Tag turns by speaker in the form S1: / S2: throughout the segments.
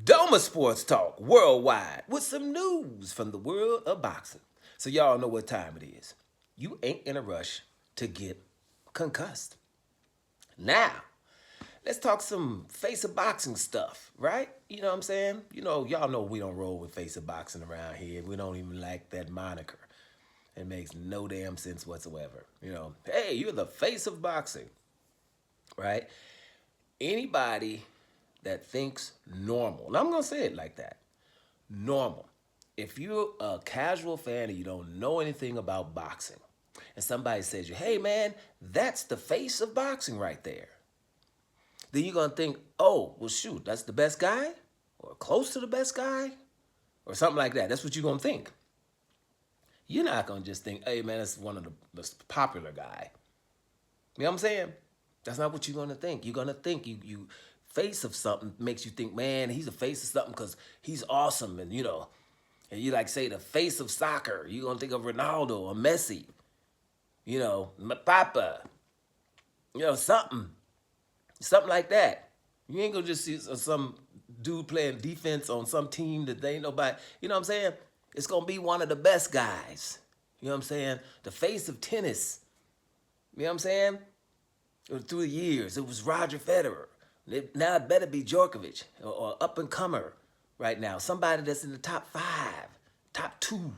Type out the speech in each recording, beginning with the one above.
S1: Doma Sports Talk worldwide with some news from the world of boxing. So y'all know what time it is. You ain't in a rush to get concussed. Now, let's talk some face of boxing stuff, right? You know what I'm saying? Y'all know we don't roll with face of boxing around here. We don't even like that moniker. It makes no damn sense whatsoever. Hey, you're the face of boxing, right? Anybody that thinks normal, and I'm going to say it like that, normal. If you're a casual fan and you don't know anything about boxing, and somebody says you, hey man, that's the face of boxing right there, then you're going to think, oh, well shoot, that's the best guy? Or close to the best guy? Or something like that. That's what you're going to think. You're not going to just think, hey man, that's one of the popular guy. You know what I'm saying? That's not what you're going to think. You're going to think you face of something makes you think, man, he's a face of something because he's awesome. And and you like say the face of soccer. You're going to think of Ronaldo or Messi. Papa. Something like that. You ain't going to just see some dude playing defense on some team that they ain't nobody. You know what I'm saying? It's going to be one of the best guys. You know what I'm saying? The face of tennis. You know what I'm saying? Through the years, it was Roger Federer. Now it better be Djokovic or up and comer right now. Somebody that's in the top 5, top 2,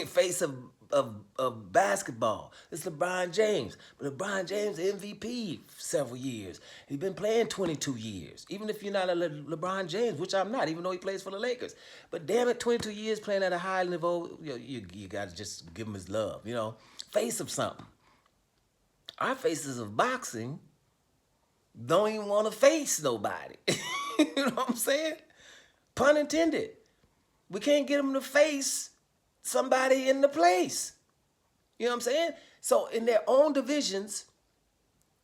S1: face of basketball. It's LeBron James. But LeBron James MVP for several years. He's been playing 22 years. Even if you're not a LeBron James, which I'm not, even though he plays for the Lakers. But damn it, 22 years playing at a high level, you got to just give him his love, Face of something. Our faces of boxing don't even want to face nobody. You know what I'm saying? Pun intended. We can't get them to face somebody in the place. You know what I'm saying? So in their own divisions,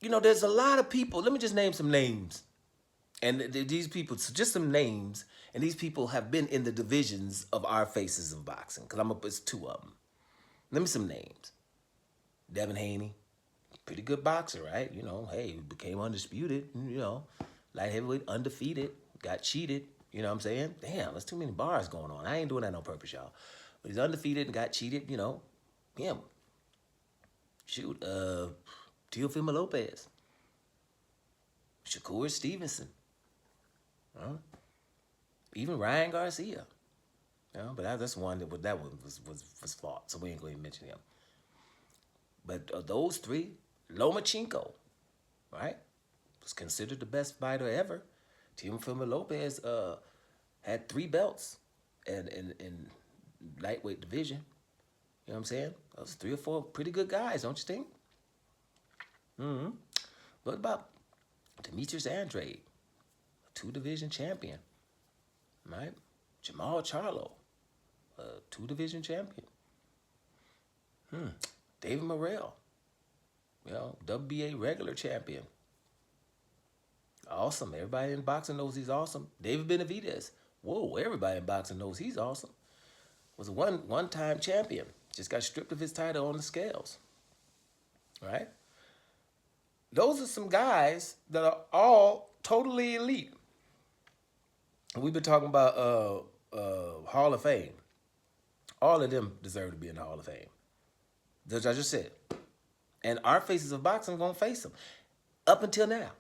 S1: there's a lot of people. Let me just name some names. And these people, just some names, and these people have been in the divisions of our faces of boxing. Because it's 2 of them. Let me some names. Devin Haney. Pretty good boxer, right? Hey, became undisputed, light heavyweight, undefeated, got cheated, you know what I'm saying? Damn, there's too many bars going on. I ain't doing that on purpose, y'all. But he's undefeated and got cheated, him. Shoot, Teofimo Lopez. Shakur Stevenson. Even Ryan Garcia. But that's one that was fought, so we ain't going to mention him. But those 3, Lomachenko, right, was considered the best fighter ever. Teofimo Lopez had 3 belts in lightweight division. You know what I'm saying? Those 3 or 4 pretty good guys, don't you think? What about Demetrius Andrade, a 2-division champion, right? Jamal Charlo, a 2-division champion. David Morrell, WBA regular champion. Awesome. Everybody in boxing knows he's awesome. David Benavidez. Whoa, everybody in boxing knows he's awesome. Was a one-time champion. Just got stripped of his title on the scales. Right? Those are some guys that are all totally elite. We've been talking about Hall of Fame. All of them deserve to be in the Hall of Fame. As I just said. And our faces of boxing are going to face them. Up until now.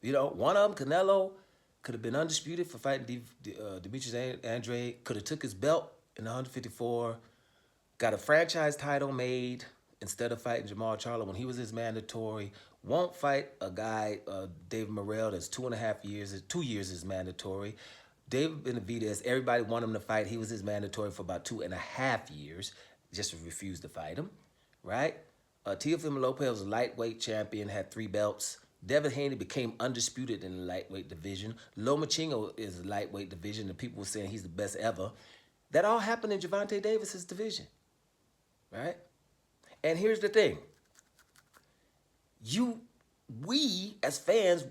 S1: One of them, Canelo, could have been undisputed for fighting Demetrius Andrade. Could have took his belt in 154. Got a franchise title made instead of fighting Jamal Charlo when he was his mandatory. Won't fight a guy, David Morrell, that's 2.5 years. 2 years is mandatory. David Benavidez, everybody wanted him to fight. He was his mandatory for about 2.5 years. Just refused to fight him, right? Teofimo Lopez was a lightweight champion, had 3 belts. Devin Haney became undisputed in the lightweight division. Lomachenko is a lightweight division, and people were saying he's the best ever. That all happened in Gervonta Davis's division, right? And here's the thing. We as fans,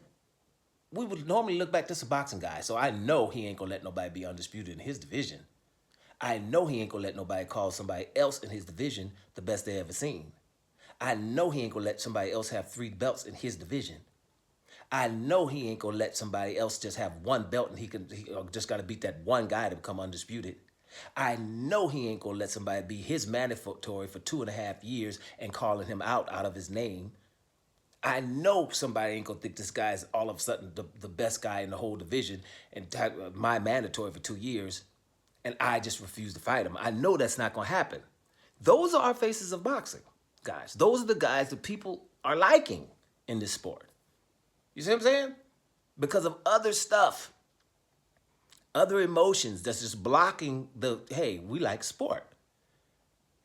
S1: we would normally look back, this is a boxing guy, so I know he ain't going to let nobody be undisputed in his division. I know he ain't going to let nobody call somebody else in his division the best they ever seen. I know he ain't going to let somebody else have 3 belts in his division. I know he ain't gonna let somebody else just have one belt and he just gotta beat that one guy to become undisputed. I know he ain't gonna let somebody be his mandatory for 2.5 years and calling him out of his name. I know somebody ain't gonna think this guy is all of a sudden the best guy in the whole division and my mandatory for 2 years, and I just refuse to fight him. I know that's not gonna happen. Those are our faces of boxing, guys. Those are the guys that people are liking in this sport. You see what I'm saying? Because of other stuff, other emotions that's just blocking the, hey, we like sport.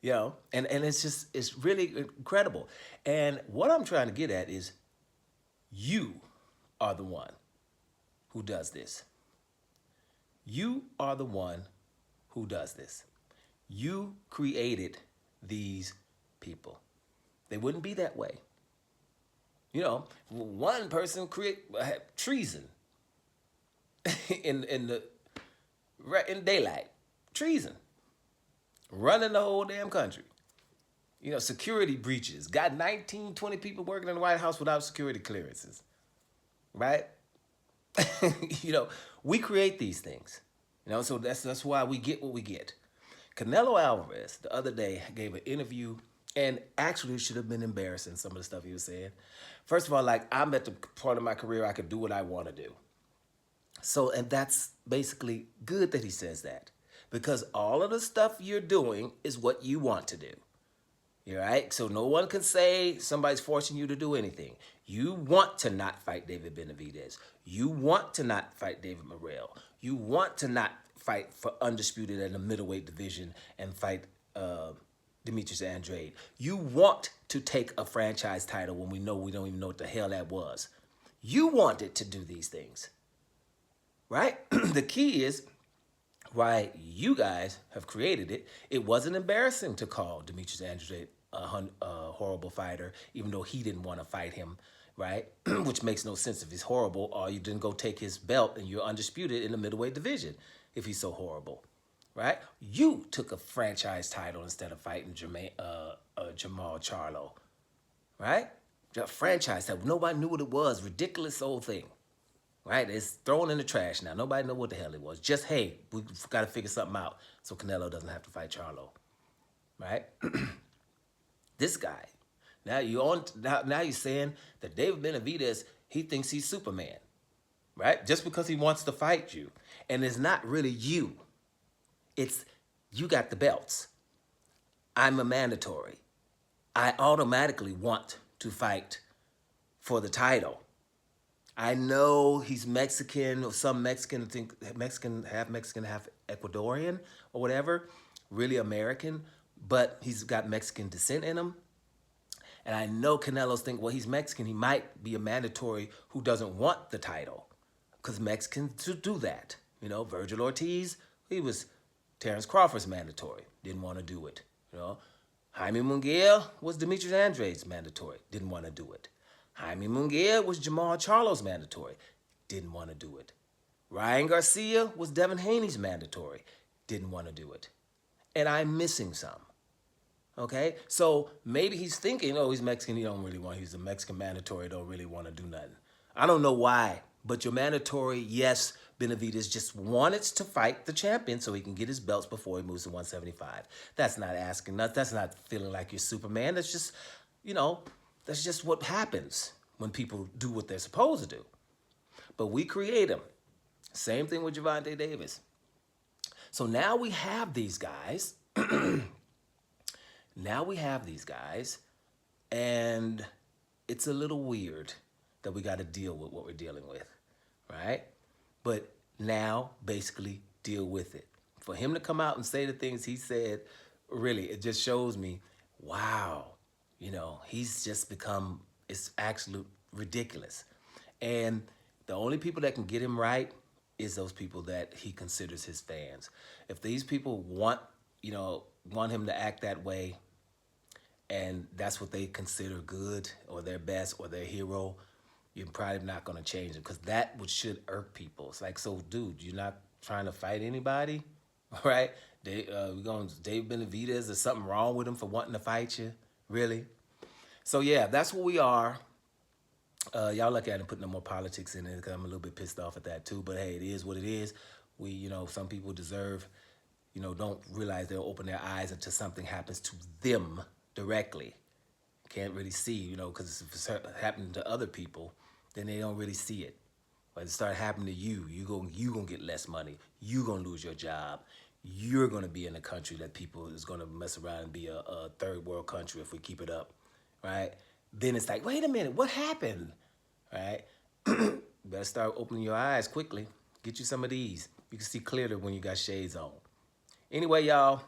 S1: And it's really incredible. And what I'm trying to get at is you are the one who does this. You are the one who does this. You created these people. They wouldn't be that way. One person create treason in daylight. Treason. Running the whole damn country. Security breaches. Got 19, 20 people working in the White House without security clearances. Right? We create these things. So that's why we get what we get. Canelo Alvarez the other day gave an interview, and actually it should have been embarrassing, some of the stuff he was saying. First of all, I'm at the part of my career I could do what I want to do. So, and that's basically good that he says that, because all of the stuff you're doing is what you want to do. All right? So no one can say somebody's forcing you to do anything. You want to not fight David Benavidez. You want to not fight David Morrell. You want to not fight for undisputed in the middleweight division and fight Demetrius Andrade. You want to take a franchise title when we don't even know what the hell that was. You wanted to do these things. Right? The key is why you guys have created it. It wasn't embarrassing to call Demetrius Andrade a horrible fighter, even though he didn't want to fight him, right? Which makes no sense if he's horrible, or you didn't go take his belt and you're undisputed in the middleweight division if he's so horrible, right? You took a franchise title instead of fighting Jamal Charlo, right? The franchise title, nobody knew what it was. Ridiculous old thing. Right? It's thrown in the trash now. Nobody know what the hell it was. Just, hey, we got to figure something out so Canelo doesn't have to fight Charlo. Right? This guy. Now you're saying that David Benavidez, he thinks he's Superman. Right? Just because he wants to fight you. And it's not really you. It's you got the belts. I'm a mandatory. I automatically want to fight for the title. I know he's Mexican, or some Mexican, I think half Mexican, half Ecuadorian, or whatever, really American, but he's got Mexican descent in him. And I know Canelo's think, well, he's Mexican, he might be a mandatory who doesn't want the title, because Mexicans do that. Virgil Ortiz, he was Terrence Crawford's mandatory, didn't want to do it. Jaime Munguia was Demetrius Andrade's mandatory, didn't want to do it. Jaime Munguia was Jamal Charlo's mandatory. Didn't want to do it. Ryan Garcia was Devin Haney's mandatory. Didn't want to do it. And I'm missing some. Okay? So maybe he's thinking, oh, he's Mexican, he's a Mexican mandatory, don't really want to do nothing. I don't know why, but your mandatory, yes, Benavidez just wanted to fight the champion so he can get his belts before he moves to 175. That's not asking, that's not feeling like you're Superman. That's just, that's just what happens when people do what they're supposed to do. But we create them. Same thing with Gervonta Davis. So now we have these guys. And it's a little weird that we got to deal with what we're dealing with, right? But now, basically, deal with it. For him to come out and say the things he said, really, it just shows me, wow, he's just become, it's absolute ridiculous. And the only people that can get him right is those people that he considers his fans. If these people want him to act that way, and that's what they consider good or their best or their hero, you're probably not going to change it, because that should irk people. It's like, so, dude, you're not trying to fight anybody, right? David Benavidez, there's something wrong with him for wanting to fight you? Really? So, yeah, that's what we are. Y'all lucky I didn't put no more politics in it because I'm a little bit pissed off at that too. But hey, it is what it is. Some people deserve, don't realize they'll open their eyes until something happens to them directly. Can't really see, because if it's happening to other people, then they don't really see it. But it start happening to you, you gonna get less money. You gonna lose your job. You're gonna be in a country that people is gonna mess around and be a third world country if we keep it up, right? Then it's like, wait a minute, what happened, right? Better start opening your eyes quickly. Get you some of these. You can see clearer when you got shades on. Anyway, y'all,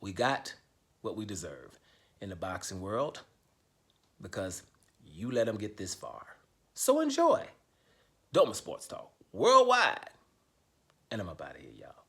S1: we got what we deserve in the boxing world because you let them get this far. So enjoy. Doma Sports Talk worldwide. And I'm up out of here, y'all.